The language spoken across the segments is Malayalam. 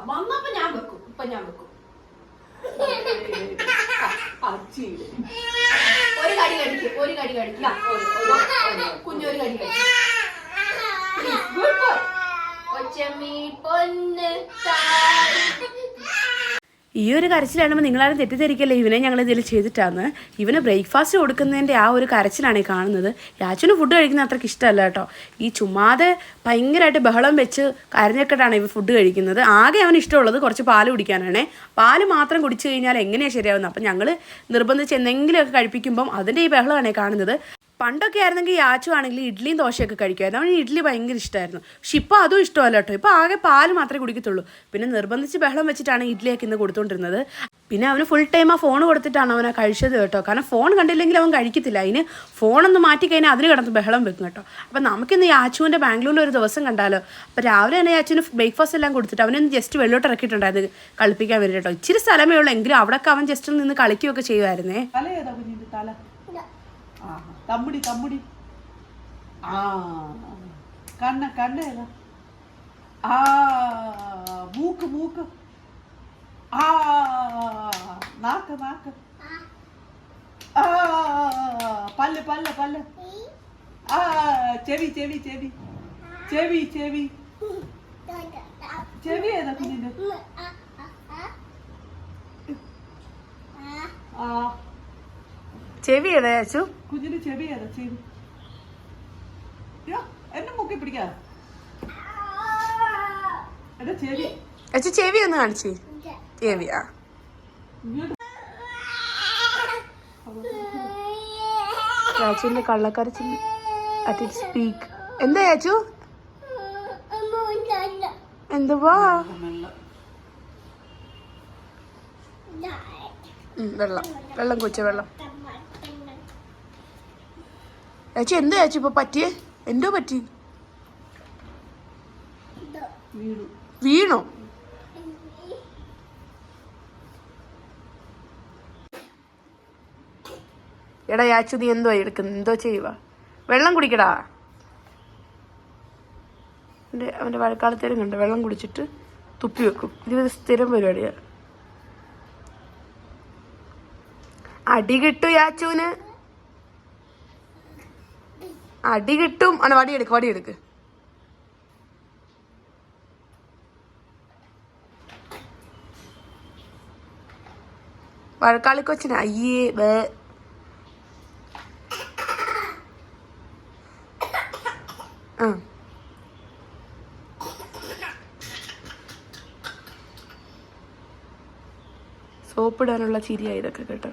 വന്നപ്പോ ഞാൻ വെക്കും. ഇപ്പൊ ഞാൻ വെക്കും. ഒരു കടി കടിക്കും. ഒരു കടി കടിക്കും. കുഞ്ഞൊരു കടി കടിക്കും. ഈ ഒരു കരച്ചിലാണെമ്പോൾ നിങ്ങളാരും തെറ്റിദ്ധരിക്കല്ലേ ഇവനെ ഞങ്ങൾ ഇതിൽ ചെയ്തിട്ടാണ്. ഇവന് ബ്രേക്ക്ഫാസ്റ്റ് കൊടുക്കുന്നതിൻ്റെ ആ ഒരു കരച്ചിലാണ് ഈ കാണുന്നത്. യാച്ചന് ഫുഡ് കഴിക്കുന്നത് അത്രയ്ക്ക് ഇഷ്ടമല്ല കേട്ടോ. ഈ ചുമ്മാതെ ഭയങ്കരമായിട്ട് ബഹളം വെച്ച് കരഞ്ഞൊക്കെട്ടാണ് ഇവ ഫുഡ് കഴിക്കുന്നത്. ആകെ അവന് ഇഷ്ടമുള്ളത് കുറച്ച് പാല് കുടിക്കാനാണ്. പാല് മാത്രം കുടിച്ചു കഴിഞ്ഞാൽ എങ്ങനെയാണ് ശരിയാവുന്നത്? അപ്പം ഞങ്ങൾ നിർബന്ധിച്ച് എന്തെങ്കിലുമൊക്കെ കഴിപ്പിക്കുമ്പം അതിൻ്റെ ഈ ബഹളമാണ് കാണുന്നത്. പണ്ടൊക്കെ ആയിരുന്നെങ്കിൽ യാച്ചു ആണെങ്കിൽ ഇഡ്ഡലിയും ദോശയൊക്കെ കഴിക്കുമായിരുന്നു. അവന് ഇഡ്ഡലി ഭയങ്കര ഇഷ്ടമായിരുന്നു. പക്ഷെ ഇപ്പോൾ അതും ഇഷ്ടമല്ല കേട്ടോ. ഇപ്പോൾ ആകെ പാല് മാത്രമേ കുടിക്കത്തുള്ളൂ. പിന്നെ നിർബന്ധിച്ച് ബഹളം വെച്ചിട്ടാണ് ഇഡ്ഡലിയൊക്കെ ഇന്ന് കൊടുത്തുകൊണ്ടിരുന്നത്. പിന്നെ അവന് ഫുൾ ടൈം ആ ഫോൺ കൊടുത്തിട്ടാണ് അവനെ കഴിച്ചത് കേട്ടോ. കാരണം ഫോൺ കണ്ടില്ലെങ്കിൽ അവൻ കഴിക്കത്തില്ല. അതിന് ഫോണൊന്ന് മാറ്റിക്കഴിഞ്ഞാൽ അതിന് കിടന്ന് ബഹളം വെക്കും കേട്ടോ. അപ്പം നമുക്കിന്ന് യാച്ചുവിൻ്റെ ബാംഗ്ലൂരിൽ ഒരു ദിവസം കണ്ടാലോ. അപ്പോൾ രാവിലെ തന്നെ യാച്ചുവിന് ബ്രേക്ക്ഫാസ്റ്റ് എല്ലാം കൊടുത്തിട്ട് അവനൊന്ന് ജസ്റ്റ് വെള്ളോട്ട് ഇറക്കിയിട്ടുണ്ടായത് കളിപ്പിക്കാൻ വേണ്ടി കേട്ടോ. ഇച്ചിരി സ്ഥലമേ ഉള്ളൂ എങ്കിലും അവിടെയൊക്കെ അവൻ ജസ്റ്റ് നിന്ന് കളിക്കുകയൊക്കെ ചെയ്യുമായിരുന്നേ. തമ്മുടി തമ്മുടി കണ്ണ കണ്ണ മൂക്ക് മൂക്ക് നാക്ക് നാക്ക് പല്ല് പല്ല് പല്ല് ചെവി ചെവി ചെവി ചെവി ചെവി ചെവി ഏതാ കുഞ്ഞിന്റെ? ചെവി ഏതാ യാച്ചു? കുഞ്ഞിന്റെ ചെവി ഏതാ? ചെവി എന്നെ മൂക്കി പിടിക്കാ. എടാ ചെവി യാച്ചു ചെവി ഒന്ന് കാണിച്ചേ. ചെവിയാ യാച്ചുവിന്റെ കള്ളക്കരച്ചിൽ അറ്റ് ഇറ്റ് സ്പീക്ക്. എന്താ യാച്ചു? എന്തുവാ? വെള്ളം വെള്ളം കൊച്ച വെള്ളം. യാച്ചു എന്താ യാച്ചു ഇപ്പൊ പറ്റിയേ? എന്തോ പറ്റി? വീണോ? എടാ യാച്ചു നീ എന്തോ എടുക്കുന്നു? എന്തോ ചെയ്യുക? വെള്ളം കുടിക്കടാ. അവൻ്റെ വഴക്കാലത്തേരും കണ്ട് വെള്ളം കുടിച്ചിട്ട് തുപ്പി വെക്കും. ഇത് സ്ഥിരം പരിപാടിയാണ്. അടി കിട്ടും യാച്ചുവിന്, അടി കിട്ടും. ആണ് വടിയെടുക്ക് വടിയെടുക്ക്. വഴക്കാളിക്കൊച്ചിന് അയ്യേ ബേ. സോപ്പിടാനുള്ള ചിരിയാ ഇതൊക്കെ കേട്ടോ.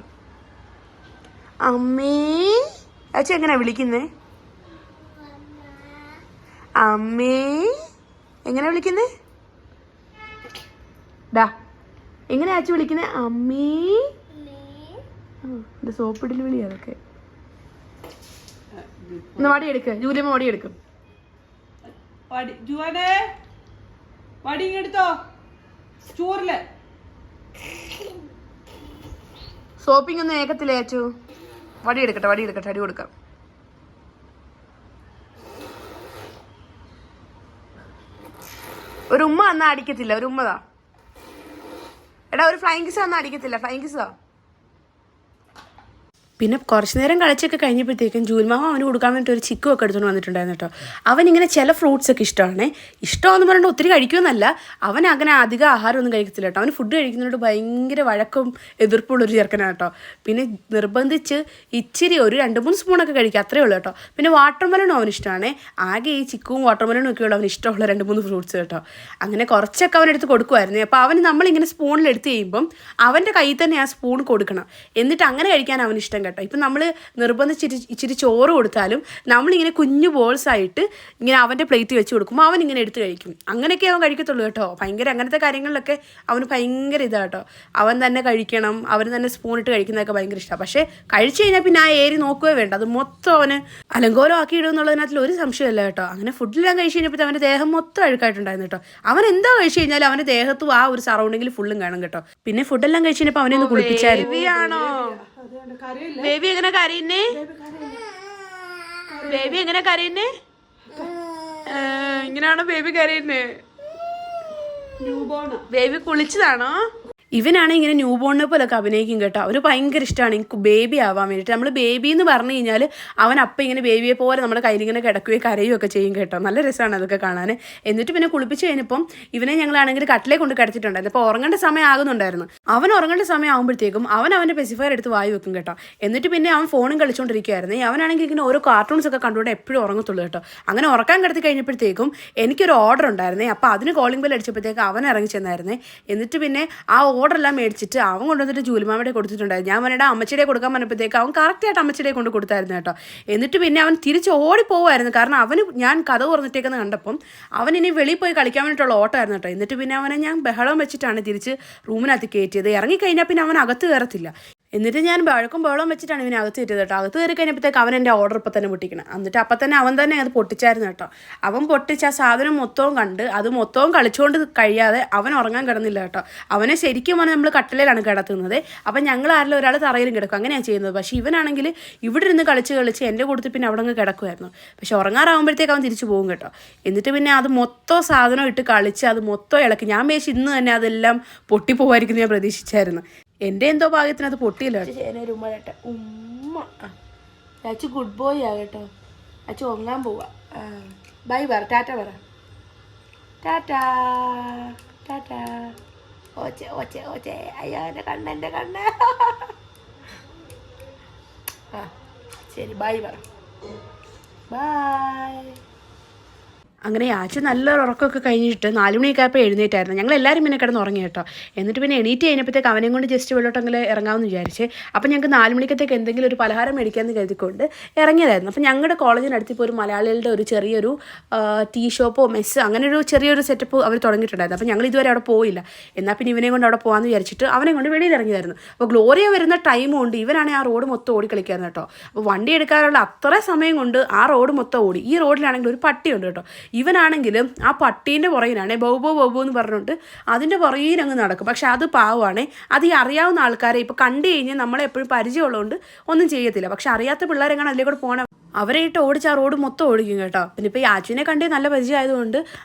അമ്മേ അച്ഛൻ എങ്ങനെയാ വിളിക്കുന്നേ? അമ്മേ എങ്ങനെയാ വിളിക്കുന്നേ? ഡാ എങ്ങനെയാ അച്ഛൻ വിളിക്കുന്നേ? അമ്മേ. എന്റെ സോപ്പിടൽ വിളി അതൊക്കെ. ഒന്ന് വടിയെടുക്ക് ജൂലിയമ്മ, വടിയെടുക്കും. വടിയെടുത്തോ ചോറില്. സോപ്പിംഗ് ഒന്നും ഏക്കത്തില്ലേ അച്ചു? വടിയെടുക്കട്ടെ വടിയെടുക്കട്ടെ, അടി കൊടുക്കാം. ഒരു ഉമ്മ എന്നാ അടിക്കത്തില്ല, ഒരു ഉമ്മതാ. എടാ ഒരു ഫ്ലൈങ് കിസ് എന്നാ അടിക്കത്തില്ല, ഫ്ലൈങ് കിസാ. പിന്നെ കുറച്ച് നേരം കളിച്ചൊക്കെ കഴിഞ്ഞപ്പോഴത്തേക്കും ജൂൽമാമ അവന് കൊടുക്കാൻ വേണ്ടിയിട്ട് ഒരു ചിക്കും ഒക്കെ എടുത്തുകൊണ്ട് വന്നിട്ടുണ്ടായിരുന്നു കേട്ടോ. അവനിങ്ങനെ ചില ഫ്രൂട്ട്സ് ഒക്കെ ഇഷ്ടമാണ്. ഇഷ്ടമെന്ന് പറഞ്ഞിട്ട് ഒത്തിരി കഴിക്കുമെന്നല്ല, അവൻ അങ്ങനെ അധികം ആഹാരമൊന്നും കഴിക്കത്തില്ല കേട്ടോ. അവന് ഫുഡ് കഴിക്കുന്നതുകൊണ്ട് ഭയങ്കര വഴക്കും എതിർപ്പുള്ളൊരു ചെറുക്കനാണ് കേട്ടോ. പിന്നെ നിർബന്ധിച്ച് ഇച്ചിരി ഒരു 2-3 സ്പൂണൊക്കെ കഴിക്കുക, അത്രയേ ഉള്ളൂ കേട്ടോ. പിന്നെ വാട്ടർമെലണും അവന് ഇഷ്ടമാണ്. ആകെ ഈ ചിക്കും വാട്ടർമെലണും ഒക്കെ ഉള്ളൂ അവന് ഇഷ്ടമുള്ള 2-3 ഫ്രൂട്ട്സ് കേട്ടോ. അങ്ങനെ കുറച്ചൊക്കെ അവനെടുത്ത് കൊടുക്കുമായിരുന്നു. അപ്പോൾ അവന് നമ്മളിങ്ങനെ സ്പൂണിൽ എടുത്ത് കഴിയുമ്പം അവൻ്റെ കയ്യിൽ തന്നെ ആ സ്പൂൺ കൊടുക്കണം, എന്നിട്ട് അങ്ങനെ കഴിക്കാൻ അവന് ഇഷ്ടം കേട്ടോ. ഇപ്പം നമ്മൾ നിർബന്ധിച്ചിട്ട് ഇച്ചിരി ചോറ് കൊടുത്താലും നമ്മളിങ്ങനെ കുഞ്ഞു ബോൾസ് ആയിട്ട് ഇങ്ങനെ അവൻ്റെ പ്ലേറ്റ് വെച്ച് കൊടുക്കുമ്പോൾ അവൻ ഇങ്ങനെ എടുത്ത് കഴിക്കും. അങ്ങനെയൊക്കെ അവൻ കഴിക്കത്തുള്ളൂ കേട്ടോ. ഭയങ്കര അങ്ങനത്തെ കാര്യങ്ങളിലൊക്കെ അവന് ഭയങ്കര ഇതാട്ടോ. അവൻ തന്നെ കഴിക്കണം, അവൻ തന്നെ സ്പൂണിട്ട് കഴിക്കുന്നതൊക്കെ ഭയങ്കര ഇഷ്ടമാണ്. പക്ഷേ കഴിച്ചു കഴിഞ്ഞാൽ പിന്നെ ആ ഏരി നോക്കുകയോ വേണ്ട, അത് മൊത്തം അവന് അലങ്കോലം ആക്കി ഇടുമെന്നുള്ളതിനകത്തിൽ ഒരു സംശയമല്ല കേട്ടോ. അങ്ങനെ ഫുഡിലെല്ലാം കഴിച്ച് കഴിഞ്ഞപ്പോൾ അവൻ്റെ ദേഹം മൊത്തം അഴുക്കായിട്ടുണ്ടായിരുന്നു കേട്ടോ. അവൻ എന്താ കഴിച്ചു കഴിഞ്ഞാലും അവൻ്റെ ദേഹത്തും ആ ഒരു സറൗണ്ടിങ്ങിൽ ഫുള്ളും കാണും കേട്ടോ. പിന്നെ ഫുഡെല്ലാം കഴിച്ച് കഴിഞ്ഞപ്പോൾ അവനെ ഒന്ന് കുളിപ്പിച്ചായിരുന്നു. ബേബി എങ്ങനെ കരയുന്നേ? ബേബി എങ്ങനെ കരയുന്നേ? ഇങ്ങനെയാണോ ബേബി കരയുന്നേ? New born. ബേബി കുളിച്ചതാണോ? ഇവനാണ് ഇങ്ങനെ ന്യൂ ബോണിനെ പോലൊക്കെ അഭിനയിക്കും കേട്ടോ. അവന് ഭയങ്കര ഇഷ്ടമാണ് എനിക്ക് ബേബി ആവാൻ വേണ്ടിയിട്ട്. നമ്മൾ ബേബി എന്ന് പറഞ്ഞു കഴിഞ്ഞാൽ അവൻ അപ്പം ഇങ്ങനെ ബേബിയെ പോലെ നമ്മുടെ കയ്യിലിങ്ങനെ കിടക്കുകയും കരയുകയും ഒക്കെ ചെയ്യും കേട്ടോ. നല്ല രസമാണ് അതൊക്കെ കാണാൻ. എന്നിട്ട് പിന്നെ കുളിപ്പിച്ച് കഴിഞ്ഞപ്പം ഇവനെ ഞങ്ങളാണെങ്കിൽ കട്ടിലേ കൊണ്ട് കിടത്തിയിട്ടുണ്ടായിരുന്നു. അപ്പോൾ ഉറങ്ങേണ്ട സമയം ആകുന്നുണ്ടായിരുന്നു. അവൻ ഉറങ്ങേണ്ട സമയം ആകുമ്പോഴത്തേക്കും അവൻ്റെ പെസിഫയർ എടുത്ത് വായി വെക്കും കേട്ടോ. എന്നിട്ട് പിന്നെ അവൻ ഫോണും കളിച്ചുകൊണ്ടിരിക്കുകയായിരുന്നു. അവനാണെങ്കിൽ ഇങ്ങനെ ഓരോ കാർട്ടൂൺസ് ഒക്കെ കണ്ടുകൊണ്ട് എപ്പോഴും ഉറങ്ങത്തുള്ളൂ കേട്ടോ. അങ്ങനെ ഉറക്കാൻ കിടത്തി കഴിഞ്ഞപ്പോഴത്തേക്കും എനിക്കൊരു ഓർഡർ ഉണ്ടായിരുന്നേ. അപ്പോൾ അതിന് കോളിംഗ് ബെൽ അടിച്ചപ്പോഴത്തേക്ക് അവൻ ഇറങ്ങി ചെന്നായിരുന്നേ. എന്നിട്ട് പിന്നെ ആ ഓർഡറെല്ലാം മേടിച്ചിട്ട് അവൻ കൊണ്ടുവന്നിട്ട് ജൂലിമാമയുടെ കൊടുത്തിട്ടുണ്ടായിരുന്നു. ഞാൻ അവരുടെ അമ്മച്ചിയുടെ കൊടുക്കാൻ പറഞ്ഞപ്പോഴത്തേക്ക് അവൻ കറക്റ്റായിട്ട് അമ്മച്ചിയുടെ കൊണ്ട് കൊടുത്തായിരുന്നു കേട്ടോ. എന്നിട്ട് പിന്നെ അവൻ തിരിച്ച് ഓടിപ്പോവായിരുന്നു. കാരണം അവന് ഞാൻ കഥ തുറന്നിട്ടേക്കെന്ന് കണ്ടപ്പം അവൻ ഇനി വെളിയിൽ പോയി കളിക്കാൻ വേണ്ടിയിട്ടുള്ള ഓട്ടമായിരുന്നു കേട്ടോ. എന്നിട്ട് പിന്നെ അവനെ ഞാൻ ബഹളം വെച്ചിട്ടാണ് തിരിച്ച് റൂമിനകത്ത് കയറ്റിയത്. ഇറങ്ങിക്കഴിഞ്ഞാൽ പിന്നെ അവൻ അകത്ത് കയറത്തില്ല. എന്നിട്ട് ഞാൻ ബഹളം വെച്ചിട്ടാണ് ഇവനെ അകത്ത് കയറ്റിയത് കേട്ടോ. അകത്ത് കയറി കഴിഞ്ഞപ്പോഴത്തേക്ക് അവൻ എൻ്റെ ഓർഡർ ഇപ്പം തന്നെ പൊട്ടിക്കണം. എന്നിട്ട് അപ്പം തന്നെ അവൻ തന്നെ അത് പൊട്ടിച്ചായിരുന്നു കേട്ടോ. അവൻ പൊട്ടിച്ച് ആ സാധനം മൊത്തവും കണ്ട് അത് മൊത്തവും കളിച്ചുകൊണ്ട് കഴിയാതെ അവൻ ഉറങ്ങാൻ കിടന്നില്ല കേട്ടോ. അവനെ ശരിക്കും പറഞ്ഞാൽ നമ്മൾ കട്ടിലാണ് കിടത്തുന്നത്. അപ്പം ഞങ്ങൾ ആരെങ്കിലും ഒരാൾ തറയിലും കിടക്കും, അങ്ങനെയാണ് ചെയ്യുന്നത്. പക്ഷേ ഇവനാണെങ്കിൽ ഇവിടെ ഇരുന്ന് കളിച്ച് എൻ്റെ കൂട്ടത്തിൽ പിന്നെ അവിടെ അങ്ങ് കിടക്കുമായിരുന്നു. പക്ഷെ ഉറങ്ങാറാകുമ്പോഴത്തേക്ക് അവൻ തിരിച്ചു പോകും കേട്ടോ. എന്നിട്ട് പിന്നെ അത് മൊത്തം സാധനം ഇട്ട് കളിച്ച് അത് മൊത്തം ഇളക്കി. ഞാൻ വിചാരിച്ചു ഇന്ന് തന്നെ അതെല്ലാം പൊട്ടിപ്പോവായിരിക്കും ഞാൻ പ്രതീക്ഷിച്ചായിരുന്നു. എൻ്റെ എന്തോ ഭാഗ്യത്തിന് അത് പൊട്ടിയില്ല. ഉമ്മ ഉമ്മ അച്ചു ഗുഡ് ബോയ് ആകട്ടോ. അച്ചു ഉറങ്ങാൻ പോവാ. ബൈ പറ, ടാറ്റ പറ. ടാറ്റാ ടാറ്റാ. ഓച്ചേ ഓച്ചേ ഓച്ചേ. അയ്യോ എൻ്റെ കണ്ണ്. ആ ശരി, ബൈ പറ. ബൈ. അങ്ങനെ ആച്ചു നല്ലൊരു ഉറക്കമൊക്കെ കഴിഞ്ഞിട്ട് 4 മണിയൊക്കെ ആയപ്പോൾ എഴുന്നേറ്റായിരുന്നു. ഞങ്ങളെല്ലാവരും പിന്നെ കിടന്ന് ഉറങ്ങി കേട്ടോ. എന്നിട്ട് പിന്നെ എണീറ്റ് കഴിഞ്ഞപ്പോഴത്തേക്ക് അവനെയും കൊണ്ട് ജസ്റ്റ് വെള്ളോട്ടെങ്കിലും ഇറങ്ങാമെന്ന് വിചാരിച്ച്. അപ്പം ഞങ്ങൾക്ക് 4 മണിക്കത്തേക്ക് എന്തെങ്കിലും ഒരു പലഹാരം മേടിക്കാമെന്ന് കരുതിക്കൊണ്ട് ഇറങ്ങിയതായിരുന്നു. അപ്പം ഞങ്ങളുടെ കോളേജിനടുത്ത് ഇപ്പോൾ ഒരു മലയാളികളുടെ ഒരു ചെറിയൊരു ടീ ഷോപ്പോ മെസ്സ് അങ്ങനെ ഒരു ചെറിയൊരു സെറ്റപ്പ് അവർ തുടങ്ങിയിട്ടുണ്ടായിരുന്നു. അപ്പം ഞങ്ങൾ ഇതുവരെ അവിടെ പോയില്ല. എന്നാൽ പിന്നെ ഇവനെ കൊണ്ട് അവിടെ പോകാമെന്ന് വിചാരിച്ചിട്ട് അവനെ കൊണ്ട് വെളിയിൽ ഇറങ്ങിയതായിരുന്നു. അപ്പോൾ ഗ്ലോറിയ വരുന്ന ടൈം കൊണ്ട് ഇവനാണെങ്കിൽ ആ റോഡ് മൊത്തം ഓടി കളിക്കായിരുന്നു കേട്ടോ. അപ്പോൾ വണ്ടി എടുക്കാനുള്ള അത്ര സമയം കൊണ്ട് ആ റോഡ് മൊത്തം ഓടി. ഈ റോഡിലാണെങ്കിൽ ഒരു പട്ടിയുണ്ട് കേട്ടോ. ഇവനാണെങ്കിലും ആ പട്ടീൻ്റെ പുറകിലാണ് ബൗബോ എന്ന് പറഞ്ഞുകൊണ്ട് അതിൻ്റെ പുറകിൽ അങ്ങ് നടക്കും. പക്ഷെ അത് പാവമാണ്. അത് ഈ അറിയാവുന്ന ആൾക്കാരെ ഇപ്പോൾ കണ്ടു കഴിഞ്ഞാൽ നമ്മളെപ്പോഴും പരിചയമുള്ളതുകൊണ്ട് ഒന്നും ചെയ്യത്തില്ല. പക്ഷെ അറിയാത്ത പിള്ളേരെങ്ങനെ അതിലേക്കൂടെ പോകണം, അവരെ ഇട്ട് ഓടിച്ച് ആ റോഡ് മൊത്തം ഓടിക്കും കേട്ടോ. പിന്നെ ഇപ്പോൾ ഈ ആച്ചുവിനെ കണ്ടേ നല്ല പരിചയമായതുകൊണ്ട്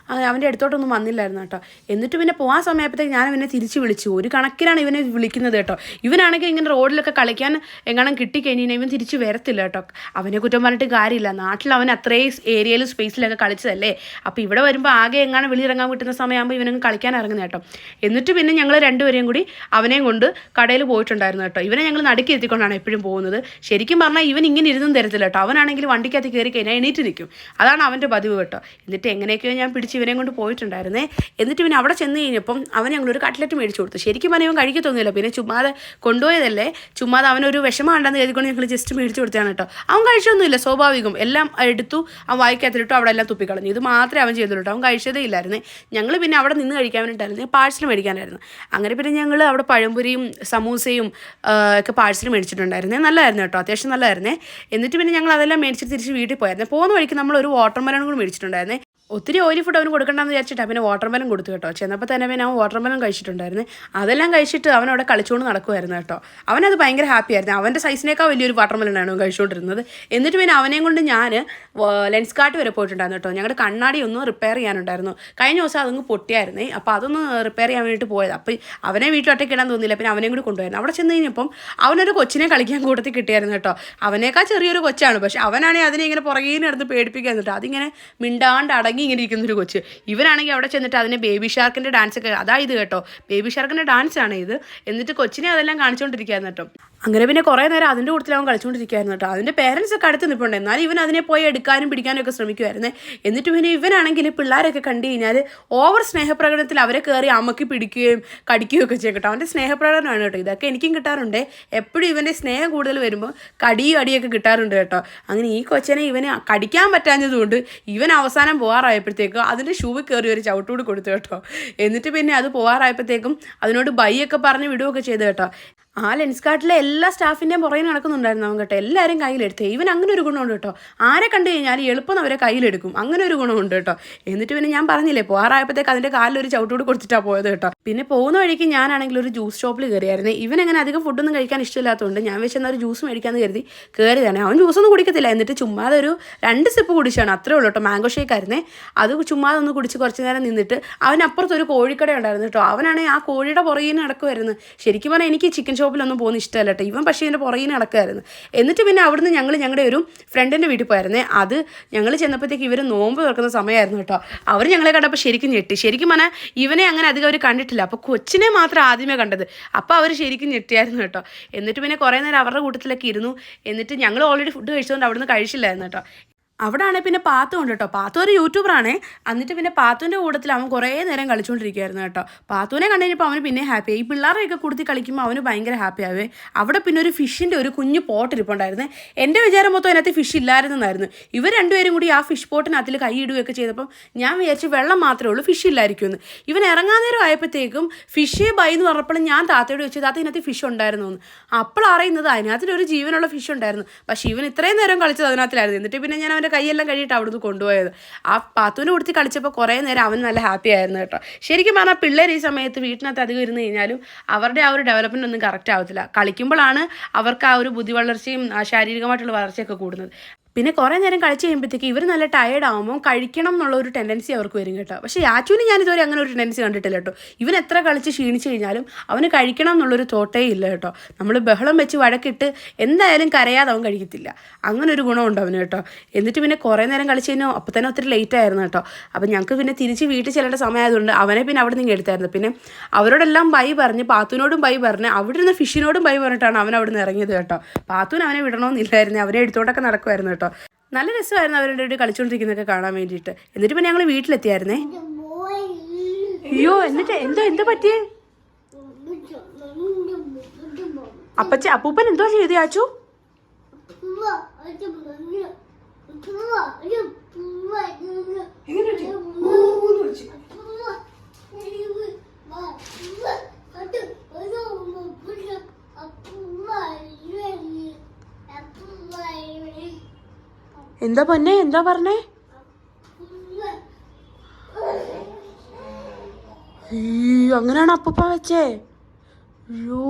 അവൻ്റെ അടുത്തോട്ടൊന്നും വന്നില്ലായിരുന്നു കേട്ടോ. എന്നിട്ട് പിന്നെ പോകാൻ സമയപ്പോഴത്തേക്ക് ഞാൻ ഇവനെ തിരിച്ച് വിളിച്ചു. ഒരു കണക്കിലാണ് ഇവനെ വിളിക്കുന്നത് കേട്ടോ. ഇവനാണെങ്കിൽ ഇങ്ങനെ റോഡിലൊക്കെ കളിക്കാൻ എങ്ങാനും കിട്ടിക്കഴിഞ്ഞാൽ ഇവൻ തിരിച്ച് വരത്തില്ല കേട്ടോ. അവനെ കുറ്റം പറഞ്ഞിട്ട് കാര്യമില്ല. നാട്ടിൽ അവൻ അത്രയും ഏരിയയിലും സ്പേസിലൊക്കെ കളിച്ചതല്ലേ. അപ്പോൾ ഇവിടെ വരുമ്പോൾ ആകെ എങ്ങാനും വെളിയിറങ്ങാൻ കിട്ടുന്ന സമയമാകുമ്പോൾ ഇവനങ്ങ് കളിക്കാൻ ഇറങ്ങുന്നത് കേട്ടോ. എന്നിട്ട് പിന്നെ ഞങ്ങൾ രണ്ടുപേരെയും കൂടി അവനെയും കൊണ്ട് കടയിൽ പോയിട്ടുണ്ടായിരുന്നു കേട്ടോ. ഇവനെ ഞങ്ങൾ നടുക്കി എത്തിക്കൊണ്ടാണ് എപ്പോഴും പോകുന്നത്. ശരിക്കും പറഞ്ഞാൽ ഇവൻ ഇങ്ങനെ ഇരുന്നും തരത്തില്ല കേട്ടോ. അവനാണെങ്കിൽ വണ്ടിക്കകത്ത് കയറി കഴിഞ്ഞാൽ എണീറ്റ് നിൽക്കും. അതാണ് അവൻ്റെ പതിവ് കേട്ടോ. എന്നിട്ട് എങ്ങനെയൊക്കെയോ ഞാൻ പിടിച്ച് ഇവനെയും കൊണ്ട് പോയിട്ടുണ്ടായിരുന്നേ. എന്നിട്ട് പിന്നെ അവിടെ ചെന്ന് കഴിഞ്ഞപ്പം അവൻ ഞങ്ങളൊരു കട്ട്ലറ്റ് മേടിച്ചു കൊടുത്തു. ശരിക്കും പറഞ്ഞാൽ ഇവൻ കഴിക്കത്തൊന്നുമില്ല. പിന്നെ ചുമ്മാതെ കൊണ്ടുപോയതല്ലേ, ചുമ്മാതെ അവനൊരു വിഷമം ഉണ്ടെന്ന് കരുതിക്കൊണ്ട് ഞങ്ങൾ ജസ്റ്റ് മേടിച്ചു കൊടുത്തതാണ് കേട്ടോ. അവൻ കഴിച്ചൊന്നുമില്ല, സ്വാഭാവികം. എല്ലാം എടുത്തു അവൻ വായിക്കകത്തിലിട്ടു, അവിടെ എല്ലാം തുപ്പിക്കളഞ്ഞു. ഇത് മാത്രമേ അവൻ ചെയ്തുള്ളൂ. അവൻ കഴിച്ചതേ ഇല്ലായിരുന്നേ. ഞങ്ങൾ പിന്നെ അവിടെ നിന്ന് കഴിക്കാൻ വേണ്ടിയിട്ടായിരുന്നു, പാഴ്സൽ മേടിക്കാനായിരുന്നു. അങ്ങനെ പിന്നെ ഞങ്ങൾ അവിടെ പഴംപൊരിയും സമൂസയും ഒക്കെ പാഴ്സൽ മേടിച്ചിട്ടുണ്ടായിരുന്നേ. നല്ലതായിരുന്നു കേട്ടോ, അത്യാവശ്യം നല്ലതായിരുന്നേ. എന്നിട്ട് പിന്നെ ഞങ്ങൾ അതെല്ലാം മേടിച്ചിട്ട് തിരിച്ച് വീട്ടിൽ പോയായിരുന്നു. പോകുന്ന വഴിക്ക് നമ്മൾ ഒരു വാട്ടർമെലൺ കൂടി മേടിച്ചിട്ടുണ്ടായിരുന്നേ. ഒത്തിരി ഓയിലി ഫുഡ് അവന് കൊടുക്കണ്ടെന്ന് വിചാരിച്ചിട്ടാണ് പിന്നെ വാട്ടർമെലൺ കൊടുത്തു കേട്ടോ. ചെന്നപ്പോൾ തന്നെ പിന്നെ അവൻ വാട്ടർമെലൺ കഴിച്ചിട്ടുണ്ടായിരുന്നു. അതെല്ലാം കഴിച്ചിട്ട് അവൻ അവിടെ കളിച്ചുകൊണ്ട് നടക്കുമായിരുന്നു കേട്ടോ. അവനത് ഭയങ്കര ഹാപ്പി ആയിരുന്നു. അവൻ്റെ സൈസിനേക്കാൾ വലിയൊരു വാട്ടർമെലനാണ് അവൻ കഴിച്ചുകൊണ്ടിരുന്നത്. എന്നിട്ട് പിന്നെ അവനെയും കൊണ്ട് ഞാൻ ലെൻസ് കാർട്ട് വരെ പോയിട്ടുണ്ടായിരുന്നു കേട്ടോ. ഞങ്ങളുടെ കണ്ണാടി ഒന്ന് റിപ്പയർ ചെയ്യാനുണ്ടായിരുന്നു. കഴിഞ്ഞ ദിവസം അതങ്ങ് പൊട്ടിയായിരുന്നേ. അപ്പോൾ അതൊന്ന് റിപ്പയർ ചെയ്യാൻ വേണ്ടിയിട്ട് പോയത്. അപ്പോൾ അവനെ വീട്ടിലൊറ്റയ്ക്ക് ഇടാൻ തോന്നിയില്ല. പിന്നെ അവനെയും കൂടി കൊണ്ടുപോയിരുന്നു. അവിടെ ചെന്ന് കഴിഞ്ഞപ്പം അവനൊരു കൊച്ചിനെ കളിക്കാൻ കൂട്ടത്തിൽ കിട്ടിയായിരുന്നു കേട്ടോ. അവനേക്കാൾ ചെറിയൊരു കൊച്ചാണ്. പക്ഷെ അവനാണെങ്കിൽ അതിനെ ഇങ്ങനെ പുറകെ നടന്ന് പേടിപ്പിക്കാൻ കേട്ടോ. അതിങ്ങനെ മിണ്ടാണ്ട് അടങ്ങി ഇങ്ങനെ ഇരിക്കുന്നൊരു കൊച്ച്. ഇവനാണെങ്കിൽ അവിടെ ചെന്നിട്ട് അതിനെ ബേബി ഷാർക്കിൻ്റെ ഡാൻസ് ഒക്കെ അതായത് കേട്ടോ. ബേബി ഷാർക്കിൻ്റെ ഡാൻസാണ് ഇത്. എന്നിട്ട് കൊച്ചിനെ അതെല്ലാം കാണിച്ചുകൊണ്ടിരിക്കുകയായിരുന്നു കേട്ടോ. അങ്ങനെ പിന്നെ കുറേ നേരം അതിൻ്റെ കൂട്ടത്തിൽ അവൻ കളിച്ചുകൊണ്ടിരിക്കുകയായിരുന്നു കേട്ടോ. അതിൻ്റെ പേരൻസ് ഒക്കെ അടുത്ത് നിൽപ്പുണ്ട്. എന്നാലും ഇവൻ അതിനെ പോയി എടുക്കാനും പിടിക്കാനും ഒക്കെ ശ്രമിക്കുമായിരുന്നേ. എന്നിട്ട് പിന്നെ ഇവനാണെങ്കിൽ പിള്ളേരൊക്കെ കണ്ടു കഴിഞ്ഞാൽ ഓവർ സ്നേഹപ്രകടനത്തിൽ അവരെ കയറി അമ്മക്കി പിടിക്കുകയും കടിക്കുകയും ഒക്കെ ചെയ്യും കേട്ടോ. അവൻ്റെ സ്നേഹപ്രകടനമാണ് കേട്ടോ. ഇതൊക്കെ എനിക്കും കിട്ടാറുണ്ട്. എപ്പോഴും ഇവൻ്റെ സ്നേഹം കൂടുതൽ വരുമ്പോൾ കടിയും അടിയൊക്കെ കിട്ടാറുണ്ട് കേട്ടോ. അങ്ങനെ ഈ കൊച്ചനെ ഇവന് കടിക്കാൻ പറ്റാഞ്ഞതുകൊണ്ട് ഇവൻ അവസാനം പോകാറായപ്പോഴത്തേക്കും അതിൻ്റെ ഷൂവിൽ കയറി ഒരു ചവിട്ടുകൂടി കൊടുത്തു കേട്ടോ. എന്നിട്ട് പിന്നെ അത് പോകാറായപ്പോഴത്തേക്കും അതിനോട് ബൈ ഒക്കെ പറഞ്ഞ് വിടുകയൊക്കെ ചെയ്തു കേട്ടോ. ആ ലെൻസ് കാർട്ടിലെ എല്ലാ സ്റ്റാഫിൻ്റെയും പുറകെ നടക്കുന്നുണ്ടായിരുന്നു അവൻ കേട്ടോ. എല്ലാവരും കയ്യിലെടുത്ത്. ഇവൻ അങ്ങനെ ഒരു ഗുണമുണ്ട് കേട്ടോ. ആരെ കണ്ടു കഴിഞ്ഞാൽ എളുപ്പം അവരെ കയ്യിലെടുക്കും. അങ്ങനെ ഒരു ഗുണമുണ്ട് കേട്ടോ. എന്നിട്ട് പിന്നെ ഞാൻ പറഞ്ഞില്ലേ, പോകാറായപ്പോഴത്തേക്ക് അതിൻ്റെ കാലിലൊരു ചവിട്ടുകൂടി കൊടുത്തിട്ടാണ് പോയത് കേട്ടോ. പിന്നെ പോകുന്ന വഴിക്ക് ഞാനാണെങ്കിൽ ഒരു ജ്യൂസ് ഷോപ്പിൽ കയറിയായിരുന്നു. ഇവനങ്ങനെ അധികം ഫുഡൊന്നും കഴിക്കാൻ ഇഷ്ടമില്ലാത്തതുകൊണ്ട് ഞാൻ വെച്ചെന്നാൽ ഒരു ജ്യൂസ് മേടിക്കാമെന്ന് കരുതി കയറിയതാണ്. അവൻ ജ്യൂസൊന്നും കുടിക്കത്തില്ല. എന്നിട്ട് ചുമ്മാതെ ഒരു 2 സിപ്പ് കുടിച്ചാണ്, അത്രേ ഉള്ളൂ കേട്ടോ. മാംഗോ ഷേക്ക് ആയിരുന്നേ. അത് ചുമ്മാതെ ഒന്ന് കുടിച്ച് കുറച്ച് നേരം നിന്നിട്ട് അവനപ്പുറത്തൊരു കോഴിക്കട ഉണ്ടായിരുന്നു കേട്ടോ. അവനാണെങ്കിൽ ആ കോഴിയുടെ പുറകിന് നടക്കുമായിരുന്നു. ശരിക്കും പറഞ്ഞാൽ എനിക്ക് ചിക്കൻ ഷോപ്പിലൊന്നും പോകുന്ന ഇഷ്ടമല്ല കേട്ടോ. ഇവൻ പക്ഷേ ഇതിൻ്റെ പുറകിന് നടക്കുമായിരുന്നു. എന്നിട്ട് പിന്നെ അവിടുന്ന് ഞങ്ങൾ ഞങ്ങളുടെ ഒരു ഫ്രണ്ടിൻ്റെ വീട്ടിൽ പോയായിരുന്നേ. അത് ഞങ്ങൾ ചെന്നപ്പോഴത്തേക്ക് ഇവർ നോമ്പ് തുറക്കുന്ന സമയമായിരുന്നു കേട്ടോ. അവർ ഞങ്ങളെ കണ്ടപ്പോൾ ശരിക്കും ഞെട്ടി. ശരിക്കും പറഞ്ഞാൽ ഇവനെ അങ്ങനെ അധികം അവർ കണ്ടിട്ടില്ല. അപ്പോൾ കൊച്ചിനെ മാത്രം ആദ്യമേ കണ്ടത്. അപ്പോൾ അവർ ശരിക്കും ഞെട്ടിയായിരുന്നു കേട്ടോ. എന്നിട്ട് പിന്നെ കുറേ നേരം അവരുടെ കൂട്ടത്തിലൊക്കെ ഇരുന്നു. എന്നിട്ട് ഞങ്ങൾ ഓൾറെഡി ഫുഡ് കഴിച്ചതുകൊണ്ട് അവിടുന്ന് കഴിച്ചില്ലായിരുന്നു കേട്ടോ. അവിടെ ആണെങ്കിൽ പിന്നെ പാത്തു ഉണ്ട് കേട്ടോ. പാത്തു ഒരു യൂട്യൂബറാണേ. എന്നിട്ട് പിന്നെ പാത്തുവിൻ്റെ കൂട്ടത്തിൽ അവൻ കുറേ നേരം കളിച്ചുകൊണ്ടിരിക്കുകയായിരുന്നു കേട്ടോ. പാത്തുവിനെ കണ്ടു കഴിഞ്ഞപ്പോൾ അവന് പിന്നെ ഹാപ്പിയായി. ഈ പിള്ളേരെയൊക്കെ കൊടുത്തി കളിക്കുമ്പോൾ അവന് ഭയങ്കര ഹാപ്പി ആവേ. അവിടെ പിന്നെ ഒരു ഫിഷിൻ്റെ ഒരു കുഞ്ഞു പോട്ട് ഇരിപ്പുണ്ടായിരുന്നേ. എൻ്റെ വിചാരം മൊത്തം അതിനകത്ത് ഫിഷ് ഇല്ലായിരുന്നെന്നായിരുന്നു. ഇവർ രണ്ടുപേരും കൂടി ആ ഫിഷ് പോട്ടിനകത്തിൽ കൈയിടുകയൊക്കെ ചെയ്തപ്പം ഞാൻ വിചാരിച്ചു വെള്ളം മാത്രമേ ഉള്ളൂ, ഫിഷ് ഇല്ലായിരിക്കുമെന്ന്. ഇവൻ ഇറങ്ങാൻ നേരം ആയപ്പോഴത്തേക്കും ഫിഷ് ബൈ എന്ന് പറഞ്ഞപ്പോഴും ഞാൻ താത്തയോട് ചോദിച്ചു, താത്ത ഇതിനകത്ത് ഫിഷ് ഉണ്ടായിരുന്നു എന്ന്. അപ്പോൾ അറിയുന്നത് അതിനകത്തൊരു ജീവനുള്ള ഫിഷ് ഉണ്ടായിരുന്നു. പക്ഷേ ഇവൻ ഇത്രയും നേരം കളിച്ചത് അതിനകത്തിലായിരുന്നു. എന്നിട്ട് പിന്നെ ഞാൻ അവൻ്റെ കൈയെല്ലാം കഴിയിട്ട് അവിടുന്ന് കൊണ്ടുപോയത്. ആ പാത്തുവിനെ കൊടുത്ത് കളിച്ചപ്പോൾ കുറേ നേരം അവൻ നല്ല ഹാപ്പി ആയിരുന്നു കേട്ടോ. ശരിക്കും പറഞ്ഞാൽ പിള്ളേർ ഈ സമയത്ത് വീട്ടിനകത്ത് അധികം ഇരുന്ന് കഴിഞ്ഞാലും അവരുടെ ആ ഒരു ഡെവലപ്മെൻ്റ് ഒന്നും കറക്റ്റ് ആവത്തില്ല. കളിക്കുമ്പോഴാണ് അവർക്ക് ആ ഒരു ബുദ്ധി വളർച്ചയും ശാരീരികമായിട്ടുള്ള വളർച്ചയൊക്കെ കൂടുന്നത്. പിന്നെ കുറേ നേരം കളിച്ച് കഴിയുമ്പോഴത്തേക്ക് ഇവർ നല്ല ടയേർഡ് ആകുമ്പോൾ കഴിക്കണം എന്നുള്ള ഒരു ടെൻഡൻസി അവർക്ക് വരും കേട്ടോ. പക്ഷേ യാച്ചുവിന് ഞാനിതുവരെ അങ്ങനെ ഒരു ടെൻഡൻസി കണ്ടിട്ടില്ല കേട്ടോ. ഇവൻ എത്ര കളിച്ച് ക്ഷീണിച്ച് കഴിഞ്ഞാലും അവന് കഴിക്കണം എന്നുള്ളൊരു തോട്ടേ ഇല്ല കേട്ടോ. നമ്മൾ ബഹളം വെച്ച് വഴക്കിട്ട് എന്തായാലും കരയാതെ അവൻ കഴിക്കത്തില്ല. അങ്ങനെ ഒരു ഗുണമുണ്ട് അവന് കേട്ടോ. എന്നിട്ട് പിന്നെ കുറേ നേരം കളിച്ച് കഴിഞ്ഞാൽ അപ്പോൾ തന്നെ ഒത്തിരി ലേറ്റ് ആയിരുന്നു കേട്ടോ. അപ്പോൾ ഞങ്ങൾക്ക് പിന്നെ തിരിച്ച് വീട്ടിൽ ചെല്ലേണ്ട സമയമായതുകൊണ്ട് അവനെ പിന്നെ അവിടെ നിന്ന് എടുത്തായിരുന്നു. പിന്നെ അവരോടെല്ലാം ബൈ പറഞ്ഞ് പാത്തുവിനോടും ബൈ പറഞ്ഞ് അവിടെ നിന്ന് ഫിഷിനോടും ബൈ പറഞ്ഞിട്ടാണ് അവൻ അവിടെ നിന്ന് ഇറങ്ങിയത് കേട്ടോ. പാത്തുവിന് അവനെ വിടണമെന്നില്ലായിരുന്നു. അവനെ എടുത്തോണ്ടൊക്കെ നടക്കുമായിരുന്നു കേട്ടോ. നല്ല രസമായിരുന്നു അവരുടെ ഒരു കളിച്ചുകൊണ്ടിരിക്കുന്നതൊക്കെ കാണാൻ വേണ്ടിയിട്ട്. എന്നിട്ട് പിന്നെ ഞങ്ങൾ വീട്ടിലെത്തിയായിരുന്നേ. അയ്യോ, എന്നിട്ട് എന്താ പറ്റിയേ? അപ്പൂപ്പൻ എന്തോ ചെയ്തു യാച്ചു? എന്താ പൊന്നെ, എന്താ പറഞ്ഞേ? അങ്ങനെയാണ് അപ്പൂപ്പ വെച്ചേ? അയ്യോ.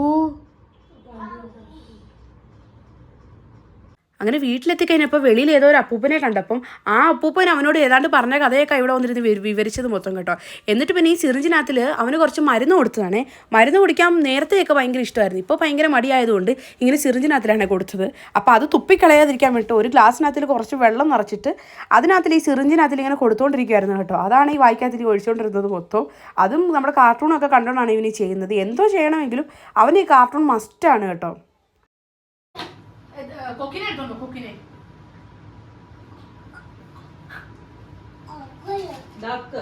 അങ്ങനെ വീട്ടിലെത്തി കഴിഞ്ഞപ്പോൾ വെളിയിൽ ഏതോ ഒരു അപ്പൂപ്പനെ കണ്ടപ്പം ആ അപ്പൂപ്പൻ അവനോട് ഏതാണ്ട് പറഞ്ഞ കഥയൊക്കെ ഇവിടെ വന്നിരുന്ന് വിവരിച്ചത് മൊത്തം കേട്ടോ. എന്നിട്ട് പിന്നെ ഈ സിറിഞ്ചിനകത്തിൽ അവന് കുറച്ച് മരുന്ന് കൊടുത്തതാണ്. മരുന്ന് കുടിക്കാൻ നേരത്തെയൊക്കെ ഭയങ്കര ഇഷ്ടമായിരുന്നു. ഇപ്പോൾ ഭയങ്കര മടിയായതുകൊണ്ട് ഇങ്ങനെ സിറിഞ്ചിനകത്തിലാണ് കൊടുത്തത്. അപ്പോൾ അത് തുപ്പിക്കളയാതിരിക്കാൻ വേണ്ടി ഒരു ഗ്ലാസ്സിനകത്തിൽ കുറച്ച് വെള്ളം നിറച്ചിട്ട് അതിനകത്തിൽ ഈ സിറിഞ്ചിനകത്തിൽ ഇങ്ങനെ കൊടുത്തുകൊണ്ടിരിക്കുമായിരുന്നു കേട്ടോ. അതാണ് ഈ വായിക്കാത്തിരി ഒഴിച്ചുകൊണ്ടിരുന്നത് മൊത്തം. അതും നമ്മുടെ കാർട്ടൂണൊക്കെ കണ്ടുകൊണ്ടാണ് ഇവന് ചെയ്യുന്നത്. എന്തോ ചെയ്യണമെങ്കിലും അവന് ഈ കാർട്ടൂൺ മസ്റ്റാണ് കേട്ടോ. കൊക്കിനെ എടുത്തോണ്ടോ, കൊക്കിനെ. ഡക്ക്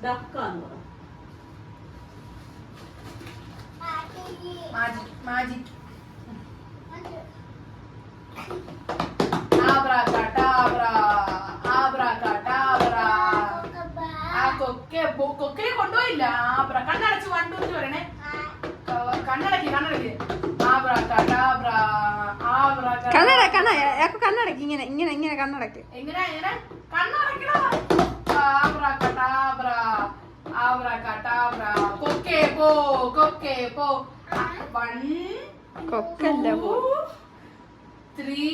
ഡക്കാന്ന് പറ. മാജിക് ആബ്രാകാഡാബ്രാ, ആബ്രാകാഡാബ്രാ. ആ കൊക്കിനെ കൊണ്ടുപോയില്ല. ആബ്രാ കണ്ണടച്ച് 1 2 3 പറയണേ. കണ്ണടക്കി കണ്ണടക്കി ഇങ്ങനെ കണ്ണടക്കി. എങ്ങനെ കണ്ണടക്കണോ? ആബ്രാകാഡാബ്രാ, ആബ്രാകാഡാബ്രാ. കൊക്കേ പോ, കൊക്കേ പോ. 1 കൊക്കല്ല 2 3.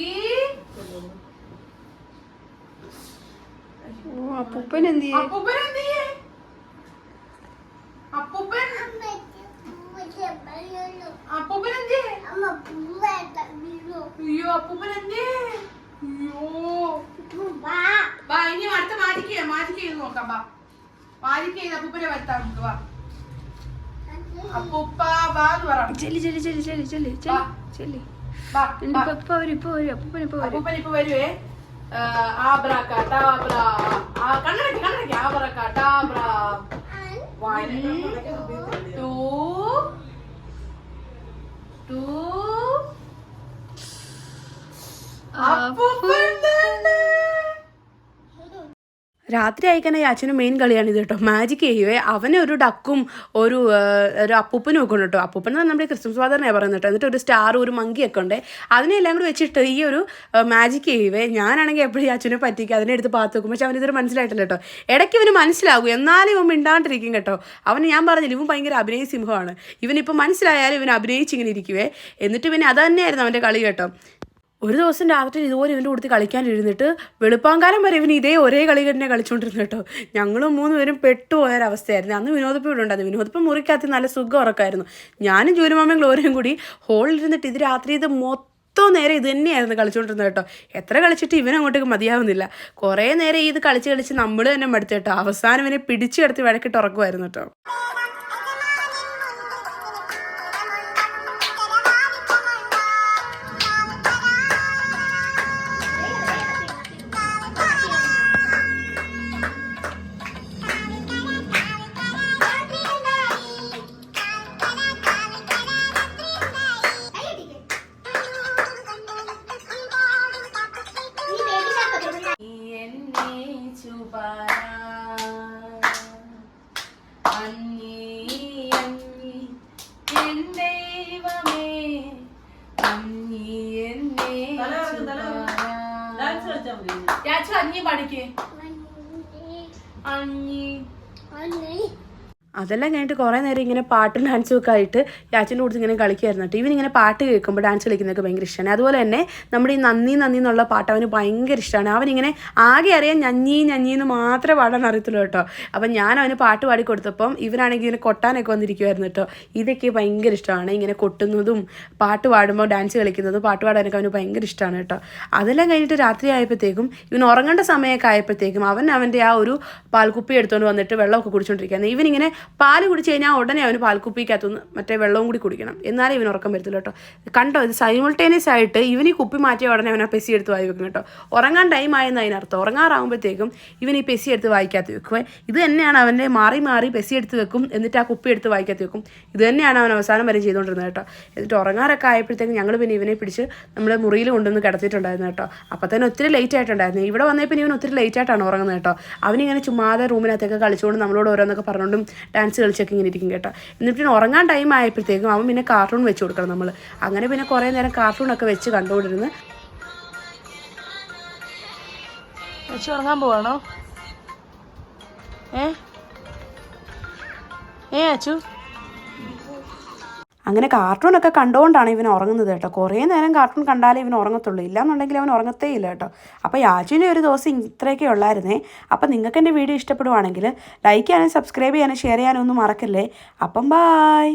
അപ്പൂപ്പൻ എന്ത് ചെയ്യേ? ഇനി അടുത്ത മാജിക് ചെയ്ത് നോക്കാം. മാജിക് ചെയ്ത് അപ്പൂപ്പനെ വരുത്താം നമുക്ക്. വാ അപ്പൂപ്പ വാ എന്ന് പറ. അപ്പൂപ്പൻ ഇപ്പൊ വരുവേ. ആബ്രാകാഡാബ്രാ, കണ്ണടക്കി ആബ്രാകാഡാബ്രാ. 1 2 2. രാത്രി ആയിക്കന്നെ യാച്ചന് മെയിൻ കളിയാണിത് കേട്ടോ. മാജിക് ചെയ്യുവേ. അവന് ഒരു ഡക്കും ഒരു അപ്പൂപ്പനും ഒക്കെ ഉണ്ട് കേട്ടോ. അപ്പൂപ്പൻ എന്ന് പറഞ്ഞാൽ നമ്മുടെ ക്രിസ്മസ് ഫാദറിനെയാണ് പറയുന്നത് കേട്ടോ. എന്നിട്ട് ഒരു സ്റ്റാർ ഒരു മങ്കിയൊക്കെ ഉണ്ട്. അതിനെല്ലാം കൂടി വെച്ചിട്ട് ഈ ഒരു മാജിക് ചെയ്യുവേ. ഞാനാണെങ്കിൽ എപ്പോഴും യാച്ചനെ പറ്റിക്കുക അതിനെ എടുത്ത് പാത്ത് വെക്കും. പക്ഷെ അവനിതൊരു മനസ്സിലായിട്ടില്ല കേട്ടോ. ഇടയ്ക്ക് ഇവന് മനസ്സിലാകും, എന്നാലും ഇവൻ മിണ്ടാണ്ടിരിക്കും കേട്ടോ. അവന് ഞാൻ പറഞ്ഞില്ല, ഇവൻ ഭയങ്കര അഭിനയ സിംഹമാണ്. ഇവനിപ്പോൾ മനസ്സിലായാലും ഇവൻ അഭിനയിച്ചിങ്ങനെ ഇരിക്കുവേ. എന്നിട്ട് പിന്നെ അത് തന്നെയായിരുന്നു അവൻ്റെ കളി കേട്ടോ. ഒരു ദിവസം രാത്രി ഇതുപോലെ ഇവൻ്റെ കൂടെ കളിക്കാനിരുന്നിട്ട് വെളുപ്പാങ്കാലം വരെ ഇവൻ ഇതേ ഒരേ കളി തന്നെ കളിച്ചുകൊണ്ടിരുന്നു കേട്ടോ. ഞങ്ങൾ 3 പേരും പെട്ടുപോയൊരവസ്ഥയായിരുന്നു. അന്ന് വിനോദപ്പം ഇവിടെ ഉണ്ടായിരുന്നു. വിനോദപ്പം മുറിക്കകത്ത് നല്ല സുഖം ഉറക്കമായിരുന്നു. ഞാനും ജൂലിമാമയും ഗ്ലോറിയും കൂടി ഹോളിലിരുന്നിട്ട് ഇത് രാത്രി ഇത് മൊത്തം നേരം ഇത് തന്നെയായിരുന്നു കളിച്ചുകൊണ്ടിരുന്നത് കേട്ടോ. എത്ര കളിച്ചിട്ട് ഇവനങ്ങോട്ടേക്ക് മതിയാവുന്നില്ല. കുറേ നേരം ഇത് കളിച്ച് നമ്മൾ തന്നെ മടുത്തു കേട്ടോ. അവസാനം ഇവനെ പിടിച്ചു കിടത്തി വഴക്കിട്ട് ഉറക്കുമായിരുന്നു കേട്ടോ. അതെല്ലാം കഴിഞ്ഞിട്ട് കുറേ നേരം ഇങ്ങനെ പാട്ടും ഡാൻസും ഒക്കെ ആയിട്ട് യാച്ചിൻ്റെ കൂടുതൽ ഇങ്ങനെ കളിക്കുമായിരുന്നു കേട്ടോ. ഇവനിങ്ങനെ പാട്ട് കേൾക്കുമ്പോൾ ഡാൻസ് കളിക്കുന്നതൊക്കെ ഭയങ്കര ഇഷ്ടമാണ്. അതുപോലെ തന്നെ നമ്മുടെ ഈ നന്ദി നന്ദി എന്നുള്ള പാട്ട് അവന് ഭയങ്കര ഇഷ്ടമാണ്. അവനിങ്ങനെ ആകെ അറിയാൻ ഞഞ്ഞി എന്ന് മാത്രമേ പാടാൻ അറിയത്തുള്ളൂ കേട്ടോ. അപ്പം ഞാൻ അവന് പാട്ട് പാടി കൊടുത്തപ്പം ഇവനാണെങ്കിൽ ഇങ്ങനെ കൊട്ടാനൊക്കെ വന്നിരിക്കുമായിരുന്നു കേട്ടോ. ഇതൊക്കെ ഭയങ്കര ഇഷ്ടമാണ്. ഇങ്ങനെ കൊട്ടുന്നതും പാട്ട് പാടുമ്പോൾ ഡാൻസ് കളിക്കുന്നതും പാട്ട് പാടാനൊക്കെ അവന് ഭയങ്കര ഇഷ്ടമാണ് കേട്ടോ. അതെല്ലാം കഴിഞ്ഞിട്ട് രാത്രി ആയപ്പോഴത്തേക്കും ഇവൻ ഉറങ്ങേണ്ട സമയമൊക്കെ ആയപ്പോഴത്തേക്കും അവൻ്റെ ആ ഒരു പാൽക്കുപ്പി എടുത്തുകൊണ്ട് വന്നിട്ട് വെള്ളമൊക്കെ കുടിച്ചുകൊണ്ടിരിക്കുകയാണ്. ഇവനിങ്ങനെ പാല് കുടിച്ച് കഴിഞ്ഞാൽ ഉടനെ അവന് പാൽക്കുപ്പിക്കകത്തുനിന്ന് മറ്റേ വെള്ളവും കൂടി കുടിക്കണം, എന്നാലേ ഇവന് ഉറക്കം വരത്തില്ല കേട്ടോ. കണ്ടോ, ഇത് സൈമിൾട്ടേനിയസ് ആയിട്ട് ഇവൻ ഈ കുപ്പി മാറ്റിയ ഉടനെ അവൻ ആ പെസി എടുത്ത് വായി വെക്കും കേട്ടോ. ഉറങ്ങാൻ ടൈം ആയെന്ന് അതിനർത്ഥം. ഉറങ്ങാറാകുമ്പോഴത്തേക്കും ഇവൻ ഈ പെസി എടുത്ത് വായിക്കാത്ത വെക്കുവേ. ഇത് തന്നെയാണ് അവൻ്റെ മാറി പെസി എടുത്ത് വെക്കും, എന്നിട്ട് ആ കുപ്പി എടുത്ത് വായിക്കാത്ത വെക്കും. ഇത് തന്നെയാണ് അവൻ അവസാനം വരെ ചെയ്തുകൊണ്ടിരുന്നത് കേട്ടോ. എന്നിട്ട് ഉറങ്ങാറൊക്കെ ആയപ്പോഴത്തേക്കും ഞങ്ങൾ പിന്നെ ഇവനെ പിടിച്ച് നമ്മുടെ മുറിയിൽ കൊണ്ടുവന്ന് കിടത്തിയിട്ടുണ്ടായിരുന്നു കേട്ടോ. അപ്പോൾ തന്നെ ഒത്തിരി ലേറ്റ് ആയിട്ടുണ്ടായിരുന്നു. ഇവിടെ വന്നപ്പോൾ പിന്നെ ഇവൻ ഒത്തിരി ലേറ്റ് ആയിട്ടാണ് ഉറങ്ങുന്നത് കേട്ടോ. അവനിങ്ങനെ ചുമ്മാതെ റൂമിനകത്തൊക്കെ കളിച്ചുകൊണ്ട് നമ്മളോട് ഓരോന്നൊക്കെ പറഞ്ഞുകൊണ്ടും ഡാൻസ് കളിച്ചൊക്കെ ഇങ്ങനെ ഇരിക്കും കേട്ടോ. എന്നിട്ട് പിന്നെ ഉറങ്ങാൻ ടൈം ആയപ്പോഴത്തേക്കും അവൻ പിന്നെ കാർട്ടൂൺ വെച്ച് കൊടുക്കണം നമ്മൾ. അങ്ങനെ പിന്നെ കുറേ നേരം കാർട്ടൂണൊക്കെ വെച്ച് കണ്ടുകൊണ്ടിരുന്ന് ഉറങ്ങാൻ പോവാണോ? അച്ചു അങ്ങനെ കാർട്ടൂണൊക്കെ കണ്ടുകൊണ്ടാണ് ഇവൻ ഉറങ്ങുന്നത് കേട്ടോ. കുറേ നേരം കാർട്ടൂൺ കണ്ടാലേ ഇവൻ ഉറങ്ങത്തുള്ളൂ, ഇല്ലാന്നുണ്ടെങ്കിൽ അവൻ ഉറങ്ങത്തേ ഇല്ല കേട്ടോ. അപ്പോൾ യാച്ചുവിൻ്റെ ഒരു ദിവസം ഇത്രയൊക്കെ ഉള്ളായിരുന്നേ. അപ്പോൾ നിങ്ങൾക്ക് എൻ്റെ വീഡിയോ ഇഷ്ടപ്പെടുവാണെങ്കിൽ ലൈക്ക് ചെയ്യാനും സബ്സ്ക്രൈബ് ചെയ്യാനും ഷെയർ ചെയ്യാനും ഒന്നും മറക്കല്ലേ. അപ്പം ബായ്.